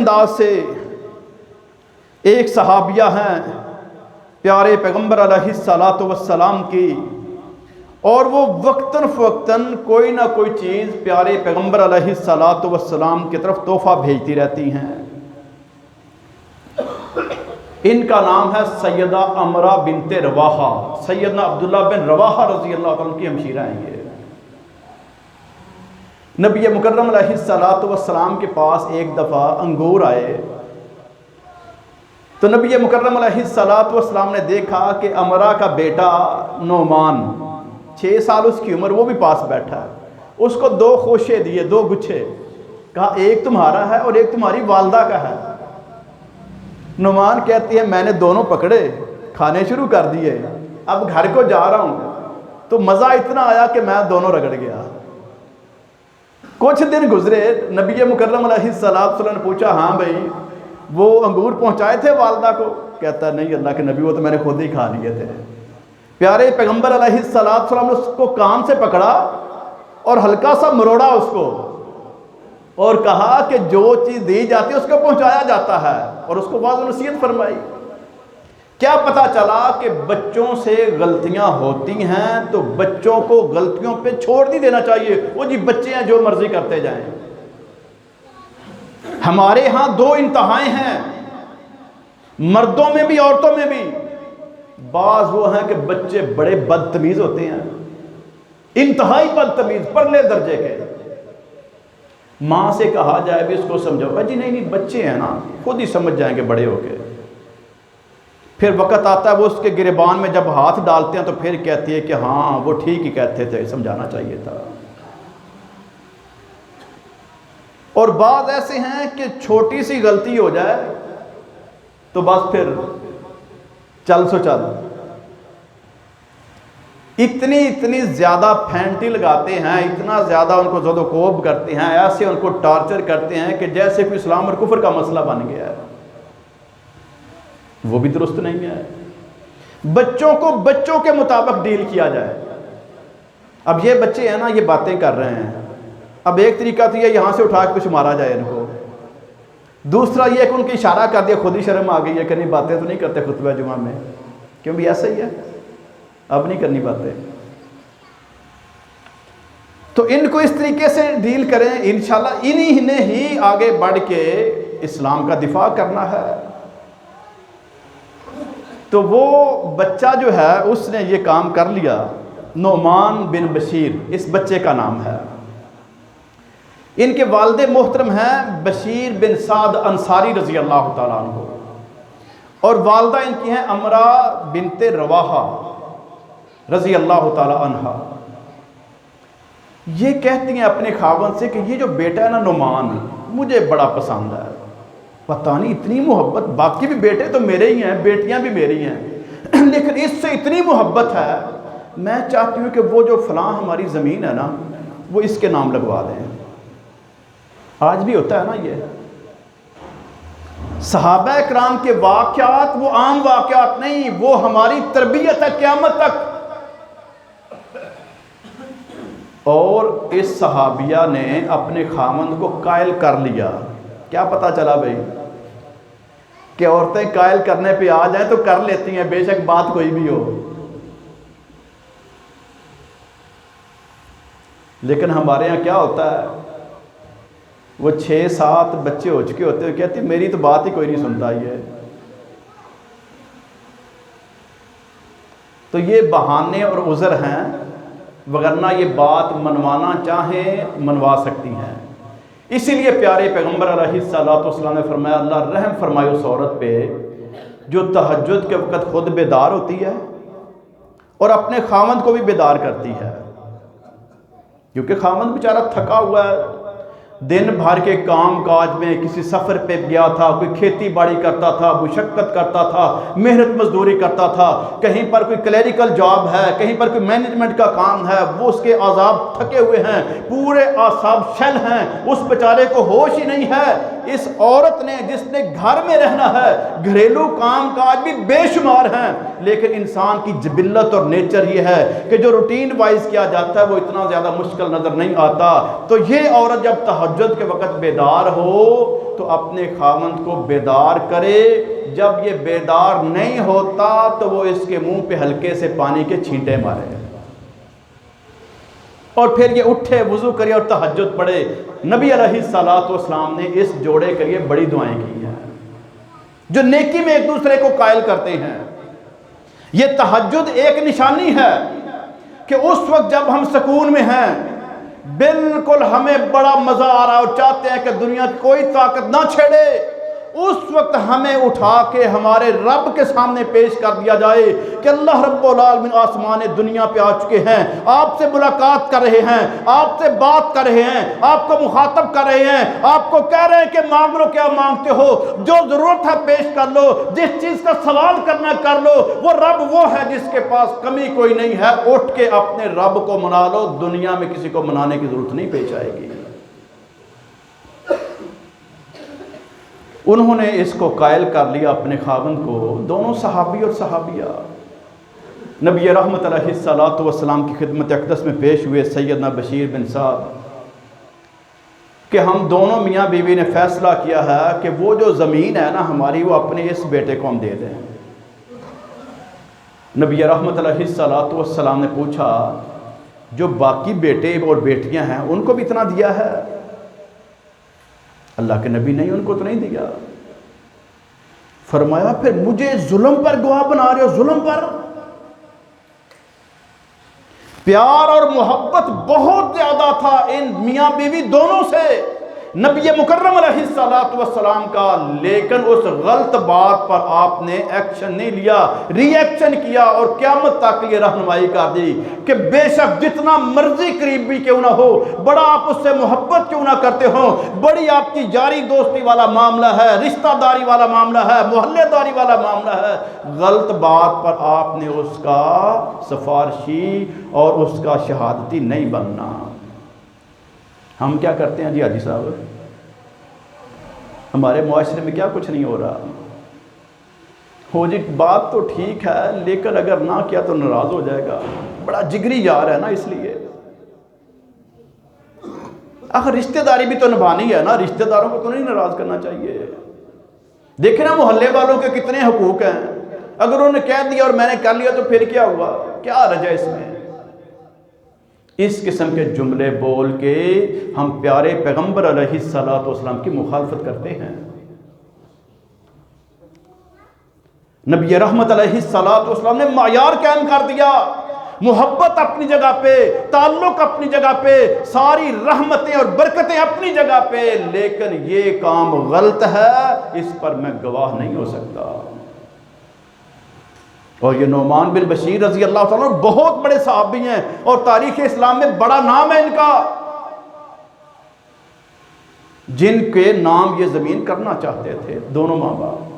انداز سے ایک صحابیہ ہیں پیارے پیغمبر علیہ الصلاۃ والسلام کی، اور وہ وقتاً فوقتاً کوئی نہ کوئی چیز پیارے پیغمبر علیہ الصلاۃ والسلام کی طرف تحفہ بھیجتی رہتی ہیں۔ ان کا نام ہے سیدہ عمرہ بنت رواحہ، سیدنا عبداللہ بن رواحہ رضی اللہ عنہ کی ہمشیرہ ہیں یہ۔ نبی مکرم علیہ الصلاۃ والسلام کے پاس ایک دفعہ انگور آئے تو نبی مکرم علیہ الصلاۃ والسلام نے دیکھا کہ عمرہ کا بیٹا نعمان 6 سال اس کی عمر، وہ بھی پاس بیٹھا ہے۔ اس کو 2 خوشے دیے، 2 گچھے، کہا ایک تمہارا ہے اور ایک تمہاری والدہ کا ہے۔ نعمان کہتی ہے میں نے دونوں پکڑے، کھانے شروع کر دیے، اب گھر کو جا رہا ہوں تو مزہ اتنا آیا کہ میں دونوں رگڑ گیا۔ کچھ دن گزرے، نبی مکرم علیہ السلام نے پوچھا ہاں بھائی وہ انگور پہنچائے تھے والدہ کو؟ کہتا نہیں اللہ کے نبی وہ تو میں نے خود ہی کھا لیے تھے۔ پیارے پیغمبر علیہ السلام نے اس کو کان سے پکڑا اور ہلکا سا مروڑا اس کو، اور کہا کہ جو چیز دی جاتی ہے اس کو پہنچایا جاتا ہے، اور اس کو واضح نصیحت فرمائی۔ کیا پتہ چلا کہ بچوں سے غلطیاں ہوتی ہیں تو بچوں کو غلطیوں پہ چھوڑ نہیں دینا چاہیے، وہ جی بچے ہیں جو مرضی کرتے جائیں۔ ہمارے ہاں 2 انتہائیں ہیں، مردوں میں بھی عورتوں میں بھی۔ بعض وہ ہیں کہ بچے بڑے بدتمیز ہوتے ہیں، انتہائی بدتمیز، پرلے درجے کے۔ ماں سے کہا جائے بھی اس کو سمجھاؤ، جی نہیں بچے ہیں نا خود ہی سمجھ جائیں گے بڑے ہو کے۔ پھر وقت آتا ہے وہ اس کے گریبان میں جب ہاتھ ڈالتے ہیں تو پھر کہتی ہے کہ ہاں وہ ٹھیک ہی کہتے تھے، سمجھانا چاہیے تھا۔ اور بعض ایسے ہیں کہ چھوٹی سی غلطی ہو جائے تو بس پھر چل سو چل، اتنی زیادہ پھینٹی لگاتے ہیں، اتنا زیادہ ان کو زد و کوب کرتے ہیں، ایسے ان کو ٹارچر کرتے ہیں کہ جیسے کوئی اسلام اور کفر کا مسئلہ بن گیا ہے۔ وہ بھی درست نہیں ہے۔ بچوں کو بچوں کے مطابق ڈیل کیا جائے۔ اب یہ بچے ہیں نا یہ باتیں کر رہے ہیں، اب ایک طریقہ تو یہ یہاں سے اٹھا کے کچھ مارا جائے ان کو، دوسرا یہ کہ ان کی اشارہ کر دیا، خود ہی شرم آ گئی ہے کہ نہیں باتیں تو نہیں کرتے خطبہ جمعہ میں، کیوں بھی ایسا ہی ہے اب نہیں کرنی باتیں۔ تو ان کو اس طریقے سے ڈیل کریں، انشاءاللہ انہی نے ہی آگے بڑھ کے اسلام کا دفاع کرنا ہے۔ تو وہ بچہ جو ہے اس نے یہ کام کر لیا، نعمان بن بشیر اس بچے کا نام ہے۔ ان کے والد محترم ہیں بشیر بن سعد انصاری رضی اللہ تعالیٰ عنہ، اور والدہ ان کی ہیں عمرہ بنت رواحہ رضی اللہ تعالیٰ عنہ۔ یہ کہتی ہیں اپنے خاوند سے کہ یہ جو بیٹا ہے نا نعمان مجھے بڑا پسند ہے، پتہ نہیں اتنی محبت، باقی بھی بیٹے تو میرے ہی ہیں، بیٹیاں بھی میری ہیں، لیکن اس سے اتنی محبت ہے، میں چاہتی ہوں کہ وہ جو فلاں ہماری زمین ہے نا وہ اس کے نام لگوا دیں۔ آج بھی ہوتا ہے نا یہ، صحابہ کرام کے واقعات وہ عام واقعات نہیں، وہ ہماری تربیت ہے قیامت تک۔ اور اس صحابیہ نے اپنے خاوند کو قائل کر لیا۔ کیا پتا چلا بھائی کہ عورتیں قائل کرنے پہ آ جائیں تو کر لیتی ہیں، بے شک بات کوئی بھی ہو، لیکن ہمارے ہاں کیا ہوتا ہے، وہ 6-7 بچے ہو چکے ہوتے ہیں، کہتی میری تو بات ہی کوئی نہیں سنتا یہ۔ تو یہ بہانے اور عذر ہیں، وگرنہ یہ بات منوانا چاہیں منوا سکتی ہیں۔ اسی لیے پیارے پیغمبر علیہ السلام نے فرمایا اللہ رحم فرمائے اس عورت پہ جو تہجد کے وقت خود بیدار ہوتی ہے اور اپنے خاوند کو بھی بیدار کرتی ہے، کیونکہ خاوند بیچارہ تھکا ہوا ہے، دن بھر کے کام کاج میں کسی سفر پہ گیا تھا، کوئی کھیتی باڑی کرتا تھا، مشقت کرتا تھا، محنت مزدوری کرتا تھا، کہیں پر کوئی کلیریکل جاب ہے، کہیں پر کوئی مینجمنٹ کا کام ہے، وہ اس کے اعصاب تھکے ہوئے ہیں، پورے اعصاب شل ہیں، اس بیچارے کو ہوش ہی نہیں ہے۔ اس عورت نے جس نے گھر میں رہنا ہے، گھریلو کام کاج بھی بے شمار ہیں، لیکن انسان کی جبلت اور نیچر یہ ہے کہ جو روٹین وائز کیا جاتا ہے وہ اتنا زیادہ مشکل نظر نہیں آتا۔ تو یہ عورت جب تہجد کے وقت بیدار ہو تو اپنے خاوند کو بیدار کرے، جب یہ بیدار نہیں ہوتا تو وہ اس کے منہ پہ ہلکے سے پانی کے چھینٹے مارے، اور پھر یہ اٹھے، وضو کرے اور تہجد پڑھے۔ نبی علیہ السلام نے اس جوڑے کے لیے بڑی دعائیں کی ہیں، جو نیکی میں ایک دوسرے کو قائل کرتے ہیں۔ یہ تہجد ایک نشانی ہے کہ اس وقت جب ہم سکون میں ہیں، بالکل ہمیں بڑا مزہ آ رہا ہے اور چاہتے ہیں کہ دنیا کی کوئی طاقت نہ چھیڑے، اس وقت ہمیں اٹھا کے ہمارے رب کے سامنے پیش کر دیا جائے کہ اللہ رب العالمین آسمان دنیا پہ آ چکے ہیں، آپ سے ملاقات کر رہے ہیں، آپ سے بات کر رہے ہیں، آپ کو مخاطب کر رہے ہیں، آپ کو کہہ رہے ہیں کہ مانگ لو کیا مانگتے ہو، جو ضرورت ہے پیش کر لو، جس چیز کا سوال کرنا کر لو، وہ رب وہ ہے جس کے پاس کمی کوئی نہیں ہے، اٹھ کے اپنے رب کو منا لو، دنیا میں کسی کو منانے کی ضرورت نہیں پیش آئے گی۔ انہوں نے اس کو قائل کر لیا اپنے خاوند کو، دونوں صحابی اور صحابیہ نبی رحمت علیہ السلام کی خدمت اقدس میں پیش ہوئے سیدنا بشیر بن سعد کہ ہم دونوں میاں بیوی نے فیصلہ کیا ہے کہ وہ جو زمین ہے نا ہماری، وہ اپنے اس بیٹے کو ہم دے دیں۔ نبی رحمت علیہ السلام نے پوچھا جو باقی بیٹے اور بیٹیاں ہیں ان کو بھی اتنا دیا ہے؟ اللہ کے نبی نہیں، ان کو تو نہیں دیا۔ فرمایا پھر مجھے ظلم پر گواہ بنا رہے ہو؟ ظلم پر؟ پیار اور محبت بہت زیادہ تھا ان میاں بیوی دونوں سے نبی مکرم علیہ السلام کا، لیکن اس غلط بات پر آپ نے ایکشن نہیں لیا، ری ایکشن کیا، اور قیامت تک یہ رہنمائی کر دی کہ بے شک جتنا مرضی قریبی کیوں نہ ہو، بڑا آپ اس سے محبت کیوں نہ کرتے ہو، بڑی آپ کی جاری دوستی والا معاملہ ہے، رشتہ داری والا معاملہ ہے، محلے داری والا معاملہ ہے، غلط بات پر آپ نے اس کا سفارشی اور اس کا شہادتی نہیں بننا۔ ہم کیا کرتے ہیں جی حاجی صاحب؟ ہمارے معاشرے میں کیا کچھ نہیں ہو رہا؟ ہو جی بات تو ٹھیک ہے، لیکن اگر نہ کیا تو ناراض ہو جائے گا، بڑا جگری یار ہے نا، اس لیے آخر رشتہ داری بھی تو نبھانی ہے نا، رشتہ داروں کو تو نہیں ناراض کرنا چاہیے۔ دیکھیں نا محلے والوں کے کتنے حقوق ہیں، اگر انہوں نے کہہ دیا اور میں نے کر لیا تو پھر کیا ہوا؟ کیا رجا اس میں؟ اس قسم کے جملے بول کے ہم پیارے پیغمبر علیہ السلام کی مخالفت کرتے ہیں۔ نبی رحمت علیہ السلام نے معیار قائم کر دیا، محبت اپنی جگہ پہ، تعلق اپنی جگہ پہ، ساری رحمتیں اور برکتیں اپنی جگہ پہ، لیکن یہ کام غلط ہے، اس پر میں گواہ نہیں ہو سکتا۔ اور یہ نعمان بن بشیر رضی اللہ تعالیٰ بہت بڑے صحابی ہیں اور تاریخ اسلام میں بڑا نام ہے ان کا، جن کے نام یہ زمین کرنا چاہتے تھے، دونوں ماں باپ۔